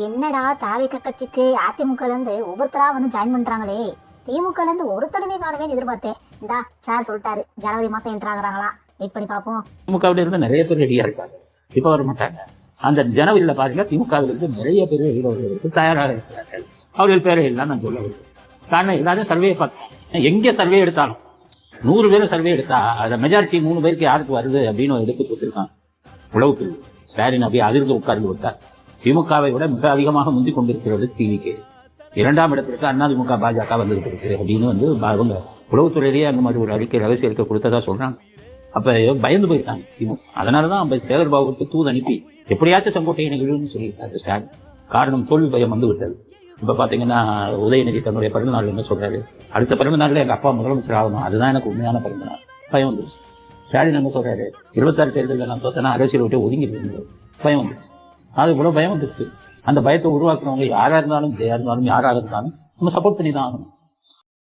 என்னடா தாவேக கட்சிக்கு அதிமுகல இருந்து ஒவ்வொருத்தரா வந்து ஜாயின் பண்றாங்களே, திமுகல இருந்து ஒருத்தருமே காணவே எதிர்பார்த்தேன். இந்தா சார் சொல்லிட்டாரு, ஜனவரி மாசம் என்ட்ரு ஆகுறாங்களா, வெயிட் பண்ணி பார்ப்போம். திமுகவில இருந்து நிறைய பேர் ரெடியா இருக்காங்க, இப்ப வர மாட்டாங்க. அந்த ஜனவரியில பாருங்க, திமுகவில இருந்து நிறைய பேர் வெளியிடுவதற்கு தயாராக இருக்கிறார்கள். அவர்கள் பேரை எல்லாம் நான் சொல்ல வேண்டும். காரணம் எல்லாரும் சர்வே பார்த்தேன். எங்க சர்வே எடுத்தாலும் 100 பேர் சர்வே எடுத்தா அதை மெஜாரிட்டி 3 பேருக்கு யாருக்கு வருது அப்படின்னு எடுத்து கொடுத்துருக்கான் உளவுக்கு. ஸ்டாலின் அப்படியே அதிர்ந்து உட்கார்ந்து விட்டார். திமுகவை விட மிக அதிகமாக முந்திக் கொண்டிருக்கிறது டிவிக்கு. 2ஆம் இடத்திற்கு அதிமுக பாஜக வந்துகிட்டு இருக்கு அப்படின்னு வந்து அவங்க உளவுத்துறையிலேயே அந்த மாதிரி ஒரு அறிக்கை ரகசிய அறிக்கை கொடுத்ததா சொல்றாங்க. அப்ப பயந்து போயிருக்காங்க திமுக. அதனாலதான் நம்ம சேகர்பாபுக்கு தூது அனுப்பி எப்படியாச்சும் செங்கோட்டையை நிகழ்வுன்னு சொல்லியிருக்காரு ஸ்டாலின். காரணம் தோல்வி பயம் வந்து விட்டது. இப்ப பாத்தீங்கன்னா உதயநிதி தன்னுடைய பிறந்த நாள் என்ன சொல்றாரு, அடுத்த பிறந்த நாள்ல எங்க அப்பா முதலமைச்சர் ஆகணும், அதுதான் எனக்கு உண்மையான பிறந்த நாள். பயம் வந்துருச்சு. ஸ்டாலின் என்ன சொல்றாரு, 26 தேர்தலில் நான் தோத்தனா அரசியல் விட்டு ஒதுங்கிட்டு பயம் வந்துருச்சு. அது கூட பயம் வந்துருச்சு. அந்த பயத்தை உருவாக்குறவங்க யாரா இருந்தாலும் யாரா இருந்தாலும் நம்ம சப்போர்ட் பண்ணி தான் ஆகணும்.